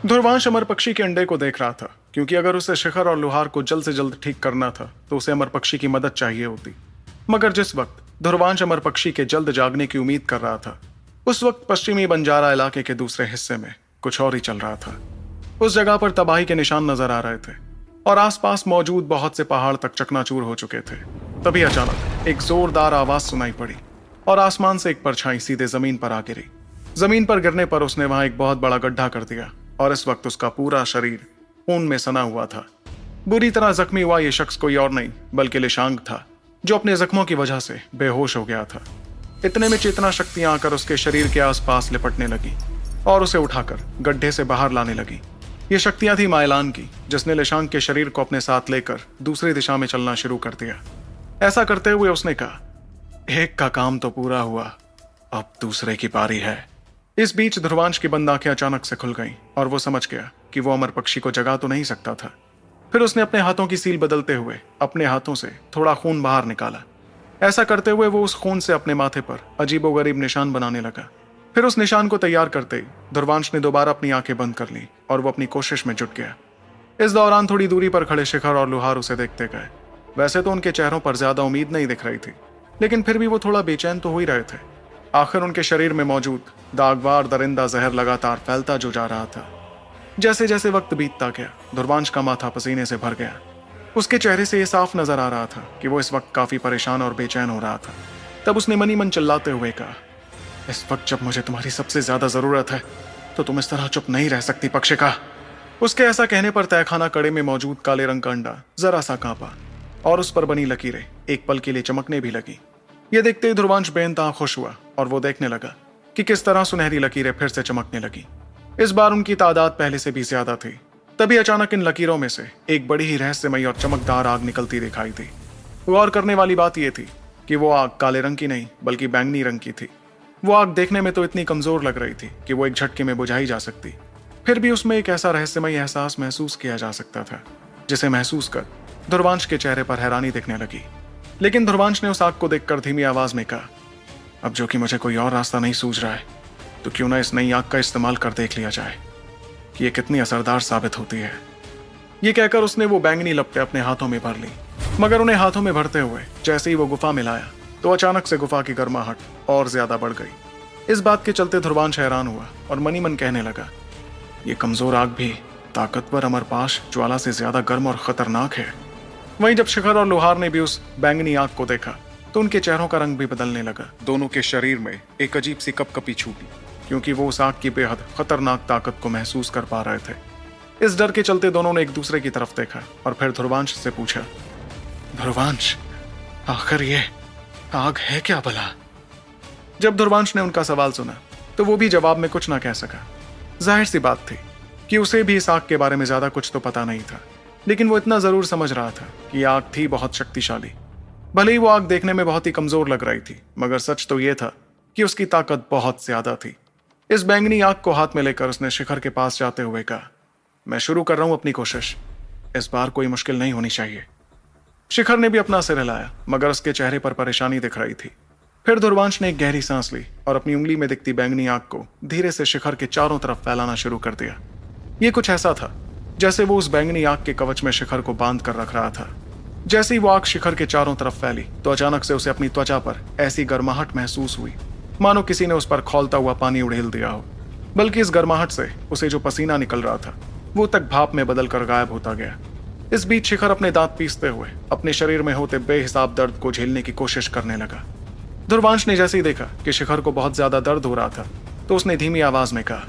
ध्रुवांश अमर पक्षी के अंडे को देख रहा था, क्योंकि अगर उसे शिखर और लुहार को जल्द से जल्द ठीक करना था तो उसे अमर पक्षी की मदद चाहिए होती। मगर जिस वक्त ध्रुवांश अमर पक्षी के जल्द जागने की उम्मीद कर रहा था, उस वक्त पश्चिमी बंजारा इलाके के दूसरे हिस्से में कुछ और ही चल रहा था। उस जगह पर तबाही के निशान नजर आ रहे थे और आसपास मौजूद बहुत से पहाड़ तक चकनाचूर हो चुके थे। तभी अचानक एक जोरदार आवाज सुनाई पड़ी और आसमान से एक परछाई सीधे जमीन पर आ गिरी। जमीन पर गिरने पर उसने वहां एक बहुत बड़ा गड्ढा कर दिया और इस वक्त उसका पूरा शरीर खून में सना हुआ था। बुरी तरह जख्मी हुआ यह शख्स कोई और नहीं बल्कि लिशांग था, जो अपने जख्मों की वजह से बेहोश हो गया था। इतने में चेतना शक्तियां आकर उसके शरीर के आसपास लिपटने लगी और उसे उठाकर गड्ढे से बाहर लाने लगी। ये शक्तियां थी माइलान की, जिसने लिशांग के शरीर को अपने साथ लेकर दूसरी दिशा में चलना शुरू कर दिया। ऐसा करते हुए उसने कहा, एक का काम तो पूरा हुआ, अब दूसरे की पारी है। इस बीच ध्रुवांश की बंद आंखें अचानक से खुल गईं और वो समझ गया कि वो अमर पक्षी को जगा तो नहीं सकता था। फिर उसने अपने हाथों की सील बदलते हुए अपने हाथों से थोड़ा खून बाहर निकाला। ऐसा करते हुए वो उस खून से अपने माथे पर अजीबोगरीब निशान बनाने लगा। फिर उस निशान को तैयार करते ही ध्रुवांश ने दोबारा अपनी आंखें बंद कर ली और वो अपनी कोशिश में जुट गया। इस दौरान थोड़ी दूरी पर खड़े शिखर और लुहार उसे देखते गए। वैसे तो उनके चेहरों पर ज्यादा उम्मीद नहीं दिख रही थी, लेकिन फिर भी वो थोड़ा बेचैन तो हो ही रहे थे। आखिर उनके शरीर में मौजूद दागवार दरिंदा जहर लगातार फैलता जो जा रहा था। जैसे जैसे वक्त बीतता गया, ध्रुवांश का माथा पसीने से भर गया। उसके चेहरे से यह साफ नजर आ रहा था कि वो इस वक्त काफी परेशान और बेचैन हो रहा था। तब उसने मनी मन चिल्लाते हुए कहा, इस वक्त जब मुझे तुम्हारी सबसे ज्यादा जरूरत है तो तुम इस तरह चुप नहीं रह सकती पक्षिका। उसके ऐसा कहने पर तहखाना कड़े में मौजूद काले रंग का अंडा जरा सा कांपा और उस पर बनी लकीरें एक पल के लिए चमकने भी लगी। यह देखते ही ध्रुवांश बेइंतहा खुश हुआ और वो देखने लगा कि किस तरह सुनहरी लकीरें फिर से चमकने लगी। इस बार उनकी तादाद पहले से भी ज्यादा थी। तभी अचानक इन लकीरों में से एक बड़ी ही रहस्यमयी और चमकदार आग निकलती दिखाई दी। गौर करने वाली बात यह थी कि वो आग काले रंग की नहीं बल्कि बैंगनी रंग की थी। वो आग देखने में तो इतनी कमजोर लग रही थी कि वो एक झटके में बुझाई जा सकती, फिर भी उसमें एक ऐसा रहस्यमयी एहसास महसूस किया जा सकता था जिसे महसूस कर ध्रुवांश के चेहरे पर हैरानी दिखने लगी। लेकिन ध्रुवांश ने उस आग को देखकर धीमी आवाज में कहा, अब जो कि मुझे कोई और रास्ता नहीं सूझ रहा है, तो क्यों ना इस नई आग का इस्तेमाल कर देख लिया जाए कि ये कितनी असरदार साबित होती है। ये कहकर उसने वो बैंगनी लपटें अपने हाथों में भर ली, मगर उन्हें हाथों में भरते हुए जैसे ही वो गुफा में लाया तो अचानक से गुफा की गर्माहट और ज्यादा बढ़ गई। इस बात के चलते ध्रुवांश हैरान हुआ और मनी मन कहने लगा, ये कमजोर आग भी ताकतवर अमरपाश ज्वाला से ज्यादा गर्म और खतरनाक है। वहीं जब शिखर और लोहार ने भी उस बैंगनी आग को देखा तो उनके चेहरों का रंग भी बदलने लगा। दोनों के शरीर में एक अजीब सी कपकपी छूटी, क्योंकि वो उस आग की बेहद खतरनाक ताकत को महसूस कर पा रहे थे। इस डर के चलते दोनों ने एक दूसरे की तरफ देखा और फिर ध्रुवांश से पूछा, ध्रुवांश, आखिर ये आग है क्या भला? जब ध्रुवांश ने उनका सवाल सुना तो वो भी जवाब में कुछ ना कह सका। जाहिर सी बात थी कि उसे भी इस आग के बारे में ज्यादा कुछ तो पता नहीं था, लेकिन वो इतना जरूर समझ रहा था कि आग थी बहुत शक्तिशाली। भले ही वो आग देखने में बहुत ही कमजोर लग रही थी, मगर सच तो ये था कि उसकी ताकत बहुत ज्यादा थी। इस बैंगनी आग को हाथ में लेकर उसने शिखर के पास जाते हुए कहा, मैं शुरू कर रहा हूं अपनी कोशिश, इस बार कोई मुश्किल नहीं होनी चाहिए। शिखर ने भी अपना सिर हिलाया, मगर उसके चेहरे पर परेशानी दिख रही थी। फिर ध्रुवांश ने एक गहरी सांस ली और अपनी उंगली में दिखती बैंगनी आग को धीरे से शिखर के चारों तरफ फैलाना शुरू कर दिया। ये कुछ ऐसा था जैसे वो उस बैंगनी आग के कवच में शिखर को बांध कर रख रहा था। जैसे ही वो आग शिखर के चारों तरफ फैली तो अचानक से उसे अपनी त्वचा पर ऐसी गर्माहट महसूस हुई मानो किसी ने उस पर खौलता हुआ पानी उड़ेल दिया हो। बल्कि इस गर्माहट से उसे जो पसीना निकल रहा था वो तक भाप में बदल कर गायब होता गया। इस बीच शिखर अपने दांत पीसते हुए अपने शरीर में होते बेहिसाब दर्द को झेलने की कोशिश करने लगा। ध्रुवांश ने जैसे ही देखा कि शिखर को बहुत ज्यादा दर्द हो रहा था तो उसने धीमी आवाज में कहा,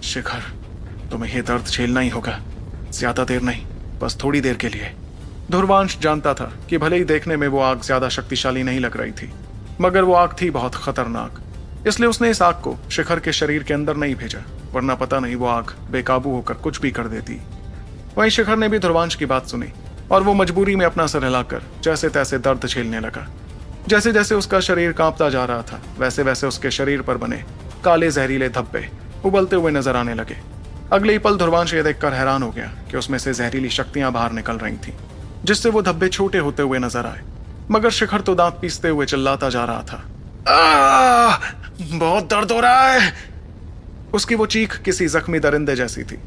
शिखर, तुम्हें यह दर्द झेलना ही होगा, ज्यादा देर नहीं, बस थोड़ी देर के लिए। ध्रुवांश जानता था कि भले ही देखने में वो आग ज्यादा शक्तिशाली नहीं लग रही थी, मगर वो आग थी बहुत खतरनाक। इसलिए उसने इस आग को शिखर के शरीर के अंदर नहीं भेजा, वरना पता नहीं वो आग बेकाबू होकर कुछ भी कर देती। वहीं शिखर ने भी ध्रुवांश की बात सुनी और वो मजबूरी में अपना सर हिलाकर जैसे तैसे दर्द झेलने लगा। जैसे जैसे उसका शरीर कांपता जा रहा था वैसे वैसे उसके शरीर पर बने काले जहरीले धब्बे उबलते हुए नजर आने लगे। अगले ही पल ध्रुवांश ये देखकर हैरान हो गया कि उसमें से जहरीली शक्तियां बाहर निकल रही थीं, जिससे वो धब्बे छोटे होते हुए नजर आए। मगर शिखर तो दांत पीसते हुए चिल्लाता जा रहा था, बहुत दर्द हो रहा है। उसकी वो चीख किसी जख्मी दरिंदे जैसी थी।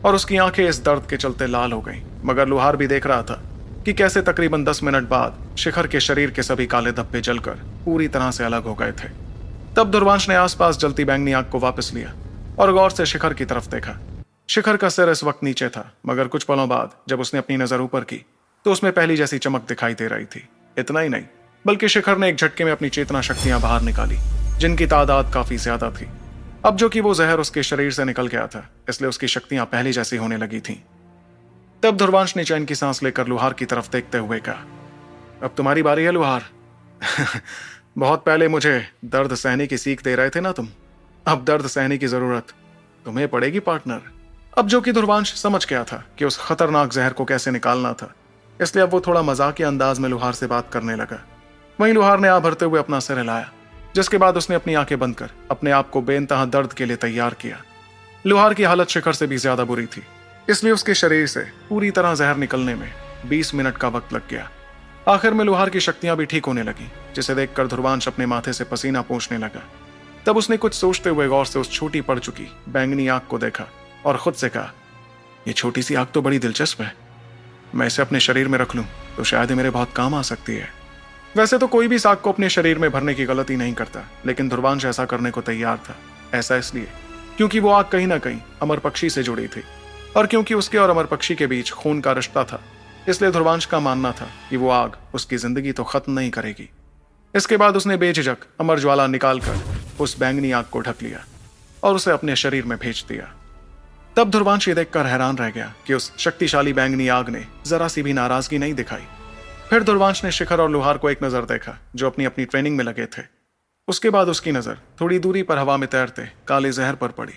और उसकी आंखें इस दर्द के चलते लाल हो गईं। मगर लुहार भी देख रहा था कि कैसे तकरीबन 10 मिनट बाद शिखर के शरीर के सभी काले धब्बे जलकर पूरी तरह से अलग हो गए थे। तब ध्रुवांश ने आसपास जलती बैंगनी आग को वापस लिया और गौर से शिखर की तरफ देखा। शिखर का सिर इस वक्त नीचे था, मगर कुछ पलों बाद जब उसने अपनी नजर ऊपर की तो उसमें पहली जैसी चमक दिखाई दे रही थी। इतना ही नहीं, बल्कि शिखर ने एक झटके में अपनी चेतना शक्तियां बाहर निकाली, जिनकी तादाद काफी ज्यादा थी। अब जो कि वो जहर उसके शरीर से निकल गया था, इसलिए उसकी शक्तियां पहली जैसी होने लगी थीं। तब ध्रुवांश ने चैन की सांस लेकर लुहार की तरफ देखते हुए कहा, अब तुम्हारी बारी है लुहार। बहुत पहले मुझे दर्द सहने की सीख दे रहे थे ना तुम, अब दर्द सहने की जरूरत तुम्हें पड़ेगी पार्टनर। अब जो कि ध्रुवांश समझ गया था कि उस खतरनाक जहर को कैसे निकालना था, इसलिए अब वो थोड़ा मजाकिया अंदाज में लुहार से बात करने लगा। वहीं लुहार ने आ भरते हुए अपना सिर हिलाया, जिसके बाद उसने अपनी आंखें बंद कर अपने आप को बेइंतहा दर्द के लिए तैयार किया। लुहार की हालत शिखर से भी ज्यादा बुरी थी, इसलिए उसके शरीर से पूरी तरह जहर निकलने में 20 मिनट का वक्त लग गया। आखिर में लुहार की शक्तियां भी ठीक होने लगी, जिसे देखकर ध्रुवांश अपने माथे से पसीना पोंछने लगा। तब उसने कुछ सोचते हुए गौर से उस छोटी पड़ चुकी बैंगनी आग को देखा और खुद से कहा, यह छोटी सी आग तो बड़ी दिलचस्प है, मैं इसे अपने शरीर में रख लूं तो शायद ये मेरे बहुत काम आ सकती है। वैसे तो कोई भी इस आग को अपने शरीर में भरने की गलती नहीं करता, लेकिन ध्रुवांश ऐसा करने को तैयार था। ऐसा इसलिए क्योंकि वो आग कहीं ना कहीं अमर पक्षी से जुड़ी थी, और क्योंकि उसके और अमर पक्षी के बीच खून का रिश्ता था, इसलिए ध्रुवांश का मानना था कि वो आग उसकी जिंदगी तो खत्म नहीं करेगी। इसके बाद उसने बेझिझक अमर ज्वाला निकालकर उस बैंगनी आग को ढक लिया और उसे अपने शरीर में भेज दिया। तब ध्रुवांश ये देखकर हैरान रह गया कि उस शक्तिशाली बैंगनी आग ने जरा सी भी नाराजगी नहीं दिखाई। फिर ध्रुवांश ने शिखर और लुहार को एक नजर देखा, जो अपनी अपनी ट्रेनिंग में लगे थे। उसके बाद उसकी नजर थोड़ी दूरी पर हवा में तैरते काले जहर पर पड़ी।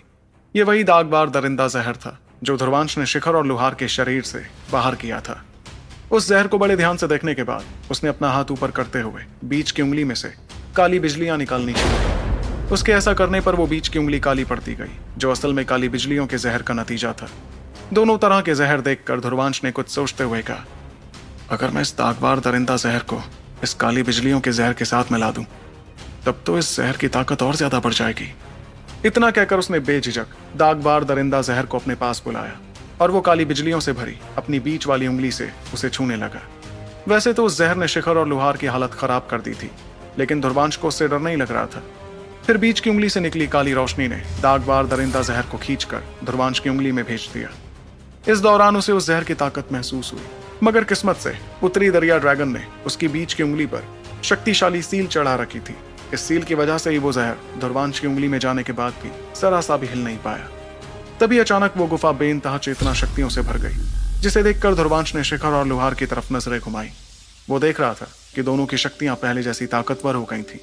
ये वही दागबार दरिंदा जहर था जो ध्रुवांश ने शिखर और लुहार के शरीर से बाहर किया था। उस जहर को बड़े ध्यान से देखने के बाद उसने अपना हाथ ऊपर करते हुए बीच की उंगली में से काली बिजलियां निकालनी शुरू की। उसके ऐसा करने पर वो बीच की उंगली काली पड़ती गई, जो असल में काली बिजलियों के जहर का नतीजा था। दोनों तरह के जहर देखकर ध्रुवांश ने कुछ सोचते हुए कहा, अगर मैं इस दागबार दरिंदा जहर को इस काली बिजलियों के जहर के साथ मिला दूं, तब तो इस जहर की ताकत और ज्यादा बढ़ जाएगी। इतना कहकर उसने बेझिझक दागबार दरिंदा जहर को अपने पास बुलाया और वो काली बिजलियों से भरी अपनी बीच वाली उंगली से उसे छूने लगा। वैसे तो उस जहर ने शिखर और लुहार की हालत खराब कर दी थी, लेकिन ध्रुवांश को उससे डर नहीं लग रहा था। फिर बीच की उंगली से निकली काली रोशनी ने दागबार दरिंदा जहर को खींचकर ध्रुवांश की उंगली में भेज दिया। इस दौरान उसे उस जहर की ताकत महसूस हुई, मगर किस्मत से उत्तरी दरिया ड्रैगन ने उसकी बीच की उंगली पर शक्तिशाली सील चढ़ा रखी थी। इस सील की वजह से ही वो जहर ध्रुवांश की उंगली में जाने के बाद भी जरा सा भी हिल नहीं पाया। तभी अचानक वो गुफा बेइंतहा चेतना शक्तियों से भर गई, जिसे देखकर ध्रुवांश ने शिखर और लुहार की तरफ नजरें घुमाई। वो देख रहा था कि दोनों की शक्तियां पहले जैसी ताकतवर हो गई थी,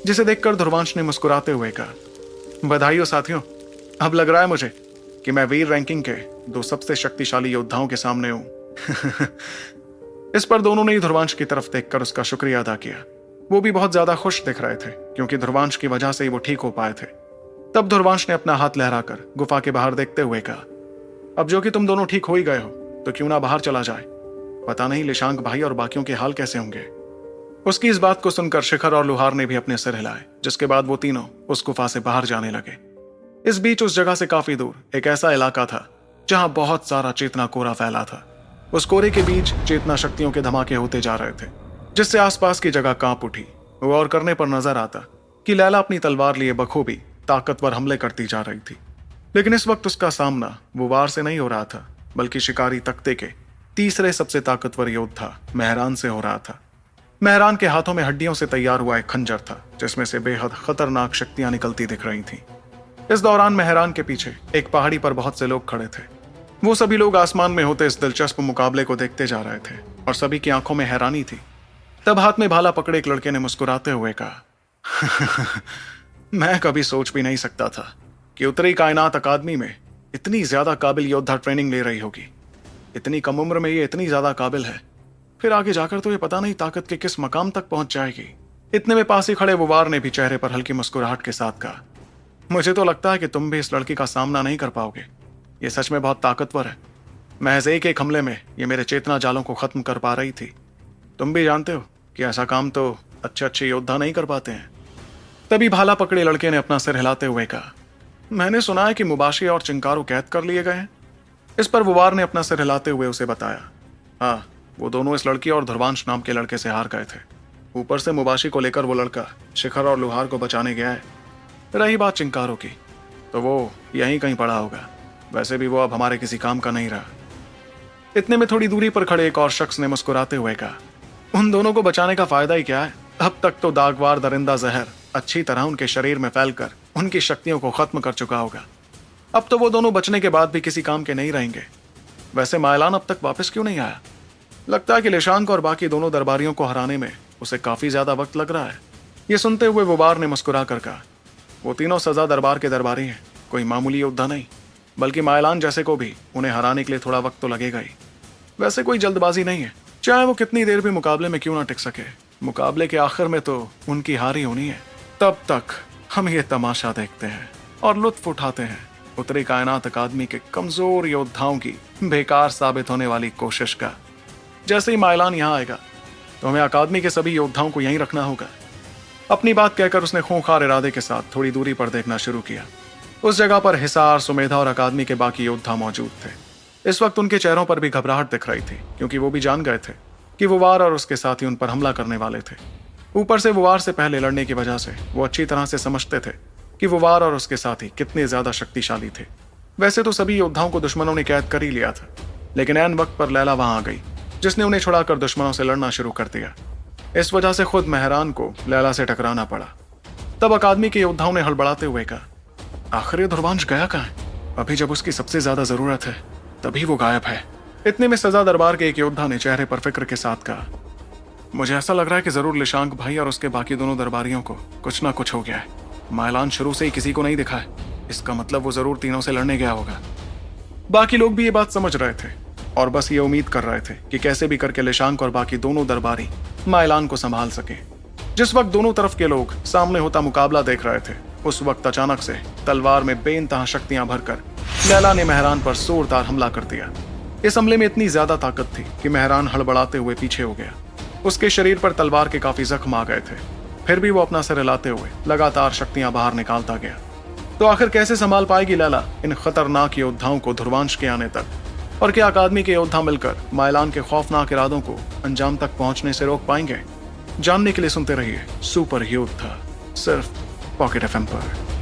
जिसे देखकर ध्रुवांश ने मुस्कुराते हुए कहा, बधाई हो साथियों, अब लग रहा है मुझे कि मैं वीर रैंकिंग के 2 सबसे शक्तिशाली योद्धाओं के सामने हूं। इस पर दोनों ने ही ध्रुवांश की तरफ देखकर उसका शुक्रिया अदा किया। वो भी बहुत ज्यादा खुश दिख रहे थे, क्योंकि ध्रुवांश की वजह से ही वो ठीक हो पाए थे। तब ध्रुवांश ने अपना हाथ लहराकर गुफा के बाहर देखते हुए कहा, अब जो कि तुम दोनों ठीक हो ही गए हो, तो क्यों ना बाहर चला जाए, पता नहीं लिशांक भाई और बाकियों के हाल कैसे होंगे। उसकी इस बात को सुनकर शिखर और लुहार ने भी अपने सिर हिलाए, जिसके बाद वो तीनों उस गुफा से बाहर जाने लगे। इस बीच उस जगह से काफी दूर एक ऐसा इलाका था जहां बहुत सारा चेतना कोहरा फैला था। उस कोहरे के बीच चेतना शक्तियों के धमाके होते जा रहे थे, जिससे आसपास की जगह कांप उठी। वो और करने पर नजर आता कि लैला अपनी तलवार लिए बखूबी ताकतवर हमले करती जा रही थी, लेकिन इस वक्त उसका सामना वो वार से नहीं हो रहा था, बल्कि शिकारी तख्ते के तीसरे सबसे ताकतवर योद्धा मेहरान से हो रहा था। मेहरान के हाथों में हड्डियों से तैयार हुआ एक खंजर था, जिसमें से बेहद खतरनाक शक्तियां निकलती दिख रही थीं। इस दौरान मेहरान के पीछे एक पहाड़ी पर बहुत से लोग खड़े थे। वो सभी लोग आसमान में होते इस दिलचस्प मुकाबले को देखते जा रहे थे और सभी की आंखों में हैरानी थी। तब हाथ में भाला पकड़े एक लड़के ने मुस्कुराते हुए कहा, मैं कभी सोच भी नहीं सकता था कि उत्तरी कायनात अकादमी में इतनी ज्यादा काबिल योद्धा ट्रेनिंग ले रही होगी। इतनी कम उम्र में ये इतनी ज्यादा काबिल है, फिर आगे जाकर तो ये पता नहीं ताकत के किस मकाम तक पहुंच जाएगी। इतने में पास ही खड़े वो वार ने भी चेहरे पर हल्की मुस्कुराहट के साथ कहा, मुझे तो लगता है कि तुम भी इस लड़की का सामना नहीं कर पाओगे। ये सच में बहुत ताकतवर है। महज एक हमले में ये मेरे चेतना जालों को खत्म कर पा रही थी। तुम भी जानते हो कि ऐसा काम तो अच्छे अच्छे योद्धा नहीं कर पाते हैं। तभी भाला पकड़े लड़के ने अपना सिर हिलाते हुए कहा, मैंने सुना है कि मुबाशी और चिंकारू कैद कर लिए गए हैं। इस पर वुवार ने अपना सिर हिलाते हुए उसे बताया, हाँ, वो दोनों इस लड़की और ध्रुवांश नाम के लड़के से हार गए थे। ऊपर से मुबाशी को लेकर वो लड़का शिखर और लुहार को बचाने गया है। रही बात चिंकारों की, तो वो यहीं कहीं पड़ा होगा। वैसे भी वो अब हमारे किसी काम का नहीं रहा। इतने में थोड़ी दूरी पर खड़े एक और शख्स ने मुस्कुराते हुए कहा, उन दोनों को बचाने का फायदा ही क्या है? अब तक तो दागवार दरिंदा जहर अच्छी तरह उनके शरीर में फैलकर उनकी शक्तियों को खत्म कर चुका होगा। अब तो वो दोनों बचने के बाद भी किसी काम के नहीं रहेंगे। वैसे मायलान अब तक वापस क्यों नहीं आया? लगता है कि लेशांक और बाकी दोनों दरबारियों को हराने में उसे काफी ज्यादा वक्त लग रहा है। ये सुनते हुए वुवार ने मुस्कुरा कर कहा, वो तीनों सजा दरबार के दरबारी हैं, कोई मामूली योद्धा नहीं, बल्कि मायलान जैसे को भी उन्हें हराने के लिए थोड़ा वक्त तो लगेगा ही। वैसे कोई जल्दबाजी नहीं है, चाहे वो कितनी देर भी मुकाबले में क्यों ना टिक सके। मुकाबले के आखिर में तो उनकी हार ही होनी है। तब तक हम ये तमाशा देखते हैं और लुत्फ उठाते हैं उत्तरी कायनात अकादमी के कमजोर योद्धाओं की बेकार साबित होने वाली कोशिश का। जैसे ही मायलान यहाँ आएगा तो हमें अकादमी के सभी योद्धाओं को यहीं रखना होगा। अपनी बात कहकर उसने खूंखार इरादे के साथ थोड़ी दूरी पर देखना शुरू किया। उस जगह पर हिसार, सुमेधा और अकादमी के बाकी योद्धा मौजूद थे। इस वक्त उनके चेहरों पर भी घबराहट दिख रही थी, क्योंकि वो भी जान गए थे कि वुवार और उसके साथी उन पर हमला करने वाले थे। ऊपर से वुवार से पहले लड़ने की वजह से वो अच्छी तरह से समझते थे कि वुवार और उसके साथी कितने ज्यादा शक्तिशाली थे। वैसे तो सभी योद्धाओं को दुश्मनों ने कैद कर ही लिया था, लेकिन ऐन वक्त पर लैला वहां आ गई, जिसने उन्हें छुड़ाकर दुश्मनों से लड़ना शुरू कर दिया। इस वजह से खुद मेहरान को लैला से टकराना पड़ा। तब अकादमी के योद्धाओं ने हड़बड़ाते हुए कहा, आखिर ये ध्रुवांश गया कहाँ है? अभी जब उसकी सबसे ज्यादा जरूरत है तभी वो गायब है। इतने में सजा दरबार के एक योद्धा ने चेहरे पर फिक्र के साथ कहा, मुझे ऐसा लग रहा है कि जरूर लेशांक भाई और उसके बाकी दोनों दरबारियों को कुछ ना कुछ हो गया है। मायलान शुरू से ही किसी को नहीं दिखा है, इसका मतलब वो जरूर तीनों से लड़ने गया होगा। बाकी लोग भी ये बात समझ रहे थे और बस ये उम्मीद कर रहे थे कि कैसे भी करके लेशांक और बाकी दोनों दरबारी मायलान को संभाल सके। जिस वक्त दोनों तरफ के लोग सामने होता मुकाबला देख रहे थे, उस वक्त अचानक से तलवार में बेइंतहा शक्तियां भरकर लैला ने मेहरान पर जोरदार हमला कर दिया। इस हमले में इतनी ज्यादा ताकत थी कि मेहरान हड़बड़ाते हुए पीछे हो गया। उसके शरीर पर तलवार के काफी जख्म आ गए थे, फिर भी वो अपना सिर हिलाते हुए लगातार शक्तियां बाहर निकालता गया। तो आखिर कैसे संभाल पाएगी लैला इन खतरनाक योद्धाओं को ध्रुवांश के आने तक? और क्या अकादमी के योद्धा मिलकर मायलान के खौफनाक इरादों को अंजाम तक पहुंचने से रोक पाएंगे? जानने के लिए सुनते रहिए सुपर योद्धा, सिर्फ पॉकेट एफएम पर।